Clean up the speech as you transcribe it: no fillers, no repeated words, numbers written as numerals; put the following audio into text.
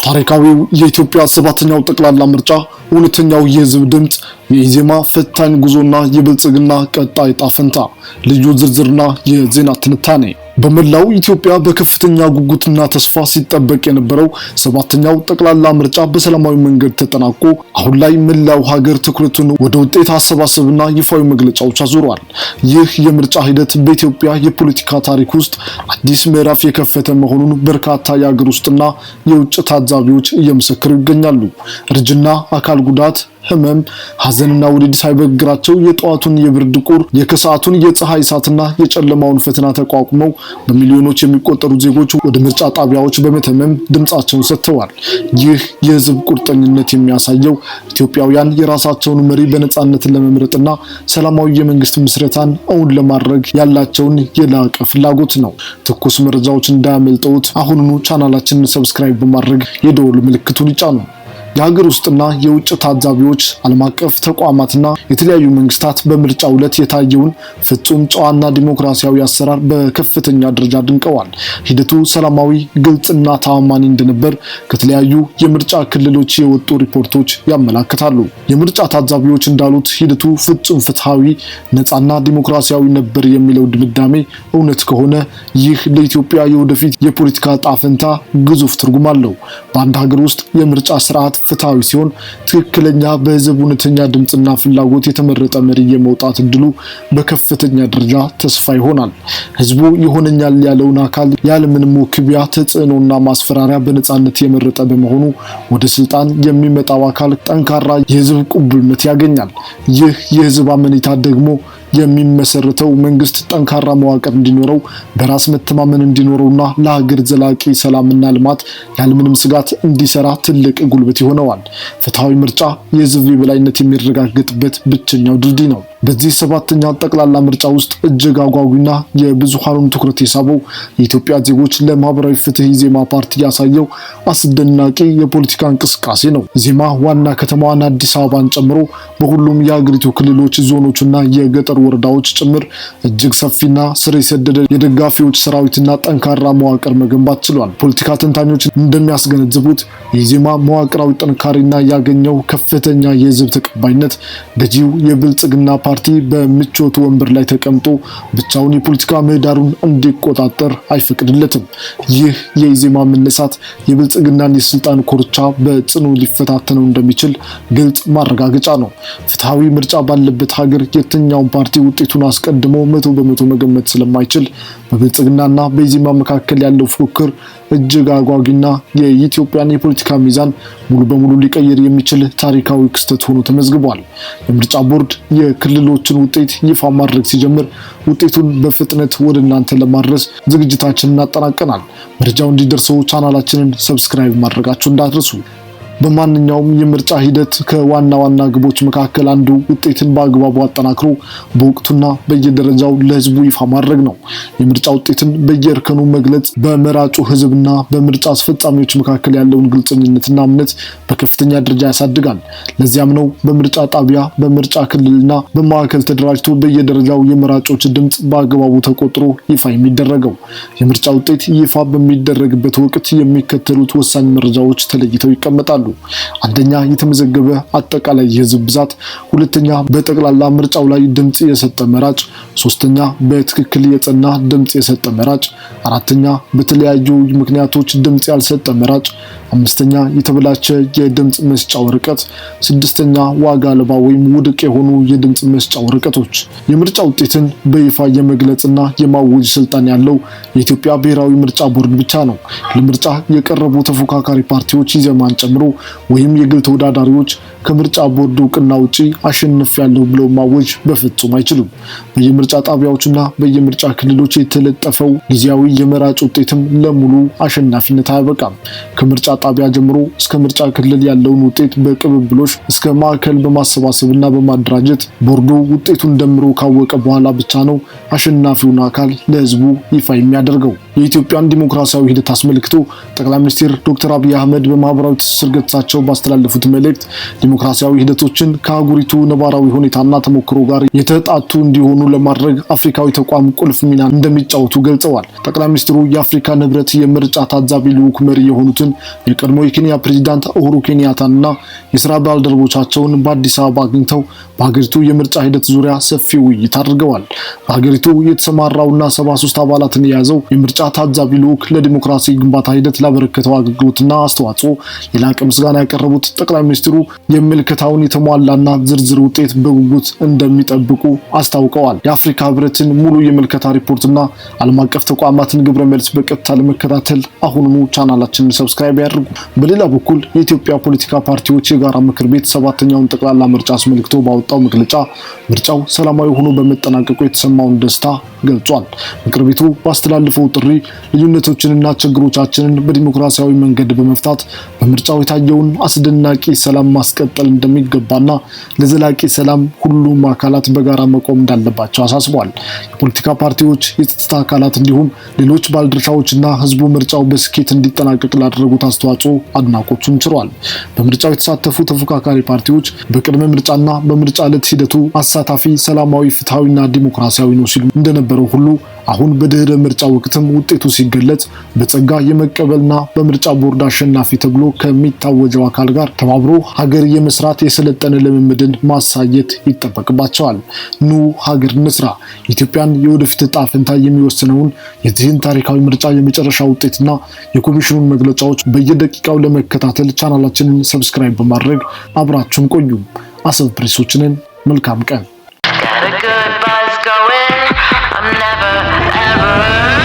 ታሪካዊው የኢትዮጵያ ሰባተኛው ጠቅላላ ምርጫ እውነተኛው የህዝብ ድምጽ የኢዜማ ፈታኝ ጉዞና የብልጽግና ቀጣይ ዕጣ ፈንታ ልዩ ዝርዝርና የዜና ትንታኔ በመላው ኢትዮጵያ በከፍተኛ ጉጉትና ተስፋ ሲጠበቅ የነበረው ሰባተኛው ጠቅላላ ምርጫ በሰላማዊ መንገድ ተጠናቆ አሁን ላይ መላው ሀገር ትኩረቱን ወደ ውጤት አሰባሰብና ይፋዊ መግለጫዎች አዙሯል። ይህ የምርጫ ሂደት በኢትዮጵያ የፖለቲካ ታሪክ ውስጥ አዲስ ምዕራፍ የከፈተ መሆኑን በርካታ የሀገር ውስጥና የውጭ ታዛቢዎች እየመሰከሩ ይገኛሉ። እርጅና፣ አካል ጉዳት፣ ህመም፣ ሐዘንና ውድድ ሳይበግራቸው የጠዋቱን የብርድ ቁር የከሰዓቱን የፀሐይ እሳትና የጨለማውን ፈተና ተቋቁመው በሚሊዮኖች የሚቆጠሩ ዜጎች ወደ ምርጫ ጣቢያዎች በመተመም ድምጻቸውን ሰጥተዋል። ይህ የህዝብ ቁርጠኝነት የሚያሳየው ኢትዮጵያውያን የራሳቸውን መሪ በነጻነት ለመምረጥና ሰላማዊ የመንግስት ምስረታን እውን ለማድረግ ያላቸውን የላቀ ፍላጎት ነው። ትኩስ መረጃዎች እንዳያመልጠውት አሁኑኑ ቻናላችንን ሰብስክራይብ በማድረግ የደወል ምልክቱን ይጫኑ። የሀገር ውስጥና የውጭ ታዛቢዎች፣ ዓለም አቀፍ ተቋማትና የተለያዩ መንግስታት በምርጫው ዕለት የታየውን ፍጹም ጨዋና ዲሞክራሲያዊ አሰራር በከፍተኛ ደረጃ አድንቀዋል። ሂደቱ ሰላማዊ፣ ግልጽና ተአማኒ እንደነበር ከተለያዩ የምርጫ ክልሎች የወጡ ሪፖርቶች ያመለክታሉ። የምርጫ ታዛቢዎች እንዳሉት ሂደቱ ፍጹም ፍትሃዊ፣ ነፃና ዲሞክራሲያዊ ነበር የሚለው ድምዳሜ እውነት ከሆነ ይህ ለኢትዮጵያ የወደፊት የፖለቲካ ዕጣ ፈንታ ግዙፍ ትርጉም አለው። በአንድ ሀገር ውስጥ የምርጫ ስርዓት ፍትሃዊ ሲሆን ትክክለኛ በህዝብ እውነተኛ ድምጽና ፍላጎት የተመረጠ መሪ የመውጣት እድሉ በከፍተኛ ደረጃ ተስፋ ይሆናል። ህዝቡ ይሆነኛል ያለውን አካል ያለምንም ውክቢያ፣ ተጽዕኖና ማስፈራሪያ በነጻነት የመረጠ በመሆኑ ወደ ስልጣን የሚመጣው አካል ጠንካራ የህዝብ ቅቡልነት ያገኛል። ይህ የህዝብ አመኔታ ደግሞ የሚመሰረተው መንግስት ጠንካራ መዋቅር እንዲኖረው፣ በራስ መተማመን እንዲኖረውና ለሀገር ዘላቂ ሰላምና ልማት ያለምንም ስጋት እንዲሰራ ትልቅ ጉልበት ይሆነዋል። ፍትሃዊ ምርጫ የህዝብ የበላይነት የሚረጋገጥበት ብቸኛው ድልድይ ነው። በዚህ ሰባተኛ ጠቅላላ ምርጫ ውስጥ እጅግ አጓጊና የብዙሃኑን ትኩረት የሳበው የኢትዮጵያ ዜጎች ለማህበራዊ ፍትህ ኢዜማ ፓርቲ ያሳየው አስደናቂ የፖለቲካ እንቅስቃሴ ነው። ኢዜማ ዋና ከተማዋን አዲስ አበባን ጨምሮ በሁሉም የሀገሪቱ ክልሎች፣ ዞኖችና የገጠር ወረዳዎች ጭምር እጅግ ሰፊና ስር የሰደደ የደጋፊዎች ሰራዊትና ጠንካራ መዋቅር መገንባት ችሏል። ፖለቲካ ተንታኞች እንደሚያስገነዝቡት የኢዜማ መዋቅራዊ ጥንካሬና ያገኘው ከፍተኛ የህዝብ ተቀባይነት ገዢው የብልጽግና ፓርቲ በምቾት ወንበር ላይ ተቀምጦ ብቻውን የፖለቲካ ምህዳሩን እንዲቆጣጠር አይፈቅድለትም። ይህ የኢዜማ መነሳት የብልጽግናን የስልጣን ኮርቻ በጽኑ ሊፈታተነው እንደሚችል ግልጽ ማረጋገጫ ነው። ፍትሃዊ ምርጫ ባለበት ሀገር የትኛውን ፓርቲ ውጤቱን አስቀድሞ 100% መገመት ስለማይችል በብልጽግናና በኢዜማ መካከል ያለው ፉክክር እጅግ አጓጊና የኢትዮጵያን የፖለቲካ ሚዛን ሙሉ በሙሉ ሊቀይር የሚችል ታሪካዊ ክስተት ሆኖ ተመዝግቧል። የምርጫ ቦርድ የክልሎችን ውጤት ይፋ ማድረግ ሲጀምር ውጤቱን በፍጥነት ወደ እናንተ ለማድረስ ዝግጅታችንን አጠናቀናል። መረጃው እንዲደርሰው ቻናላችንን ሰብስክራይብ ማድረጋችሁ እንዳትረሱ። በማንኛውም የምርጫ ሂደት ከዋና ዋና ግቦች መካከል አንዱ ውጤትን በአግባቡ አጠናክሮ በወቅቱና በየደረጃው ለህዝቡ ይፋ ማድረግ ነው። የምርጫ ውጤትን በየእርከኑ መግለጽ በመራጩ ህዝብና በምርጫ አስፈጻሚዎች መካከል ያለውን ግልጽነትና እምነት በከፍተኛ ደረጃ ያሳድጋል። ለዚያም ነው በምርጫ ጣቢያ፣ በምርጫ ክልልና በማዕከል ተደራጅቶ በየደረጃው የመራጮች ድምጽ በአግባቡ ተቆጥሮ ይፋ የሚደረገው። የምርጫ ውጤት ይፋ በሚደረግበት ወቅት የሚከተሉት ወሳኝ መረጃዎች ተለይተው ይቀመጣሉ። አንደኛ፣ የተመዘገበ አጠቃላይ የህዝብ ብዛት። ሁለተኛ፣ በጠቅላላ ምርጫው ላይ ድምጽ የሰጠ መራጭ። ሶስተኛ፣ በትክክል የጸና ድምጽ የሰጠ መራጭ። አራተኛ፣ በተለያዩ ምክንያቶች ድምጽ ያልሰጠ መራጭ። አምስተኛ፣ የተበላሸ የድምጽ መስጫ ወረቀት። ስድስተኛ፣ ዋጋ አልባ ወይም ውድቅ የሆኑ የድምጽ መስጫ ወረቀቶች። የምርጫ ውጤትን በይፋ የመግለጽና የማወጅ ስልጣን ያለው የኢትዮጵያ ብሔራዊ ምርጫ ቦርድ ብቻ ነው። ለምርጫ የቀረቡ ተፎካካሪ ፓርቲዎች ኢዜማን ጨምሮ ወይም የግል ተወዳዳሪዎች ከምርጫ ቦርድ እውቅና ውጪ አሸንፊያለሁ ብለው ማወጅ በፍጹም አይችሉም። በየምርጫ ጣቢያዎችና በየምርጫ ክልሎች የተለጠፈው ጊዜያዊ የመራጭ ውጤትም ለሙሉ አሸናፊነት አያበቃም። ከምርጫ ጣቢያ ጀምሮ እስከ ምርጫ ክልል ያለውን ውጤት በቅብብሎሽ እስከ ማዕከል በማሰባሰብና በማደራጀት ቦርዱ ውጤቱን ደምሮ ካወቀ በኋላ ብቻ ነው አሸናፊውን አካል ለህዝቡ ይፋ የሚያደርገው። የኢትዮጵያን ዲሞክራሲያዊ ሂደት አስመልክቶ ጠቅላይ ሚኒስትር ዶክተር አብይ አህመድ በማህበራዊ ትስስር ገጻቸው ባስተላለፉት መልእክት ዲሞክራሲያዊ ሂደቶችን ከአህጉሪቱ ነባራዊ ሁኔታና ተሞክሮ ጋር የተጣጡ እንዲሆኑ ለማድረግ አፍሪካዊ ተቋም ቁልፍ ሚና እንደሚጫወቱ ገልጸዋል። ጠቅላይ ሚኒስትሩ የአፍሪካ ህብረት የምርጫ ታዛቢ ልዑክ መሪ የሆኑትን የቀድሞ የኬንያ ፕሬዝዳንት ኡሁሩ ኬንያታንና የስራ ባልደረቦቻቸውን በአዲስ አበባ አግኝተው በሀገሪቱ የምርጫ ሂደት ዙሪያ ሰፊ ውይይት አድርገዋል። በሀገሪቱ የተሰማራውና 73 አባላትን የያዘው የምርጫ ታዛቢ ልዑክ ለዲሞክራሲ ግንባታ ሂደት ላበረከተው አገልግሎትና አስተዋጽኦ የላቀ ምስጋና ያቀረቡት ጠቅላይ ሚኒስትሩ የምልከታውን የተሟላና ዝርዝር ውጤት በጉጉት እንደሚጠብቁ አስታውቀዋል። የአፍሪካ ህብረትን ሙሉ የምልከታ ሪፖርትና ዓለም አቀፍ ተቋማትን ግብረ መልስ በቀጥታ ለመከታተል አሁኑኑ ቻናላችንን ሰብስክራይብ ያድርጉ። በሌላ በኩል የኢትዮጵያ ፖለቲካ ፓርቲዎች የጋራ ምክር ቤት 7ኛውን ጠቅላላ ምርጫ አስመልክቶ ባወጣው መግለጫ ምርጫው ሰላማዊ ሆኖ በመጠናቀቁ የተሰማውን ደስታ ገልጿል። ምክር ቤቱ ባስተላለፈው ጥሪ ልዩነቶችንና ችግሮቻችንን በዲሞክራሲያዊ መንገድ በመፍታት በምርጫው የታየውን አስደናቂ ሰላም ማስቀጠል እንደሚገባና ለዘላቂ ሰላም ሁሉም አካላት በጋራ መቆም እንዳለባቸው አሳስቧል። የፖለቲካ ፓርቲዎች፣ የጸጥታ አካላት እንዲሁም ሌሎች ባለድርሻዎችና ህዝቡ ምርጫው በስኬት እንዲጠናቀቅ ላደረጉት አስተዋጽኦ አድናቆቱን ችሯል። በምርጫው የተሳተፉ ተፎካካሪ ፓርቲዎች በቅድመ ምርጫና በምርጫ ዕለት ሂደቱ አሳታፊ፣ ሰላማዊ፣ ፍትሃዊና ዲሞክራሲያዊ ነው ሲሉ እንደነበረው ሁሉ አሁን በድህረ ምርጫ ወቅትም ውጤቱ ሲገለጽ በጸጋ የመቀበልና በምርጫ ቦርድ አሸናፊ ተብሎ ከሚታወጀው አካል ጋር ተባብሮ ሀገር የመስራት የሰለጠነ ልምምድን ማሳየት ይጠበቅባቸዋል። ኑ ሀገር እንስራ። ኢትዮጵያን የወደፊት ዕጣ ፈንታ የሚወስነውን የዚህን ታሪካዊ ምርጫ የመጨረሻ ውጤትና የኮሚሽኑን መግለጫዎች በየደቂቃው ለመከታተል ቻናላችንን ሰብስክራይብ በማድረግ አብራችሁን ቆዩ። አሰብ ፕሬሶችንን መልካም ቀን። Got a good buzz going. I'm never ever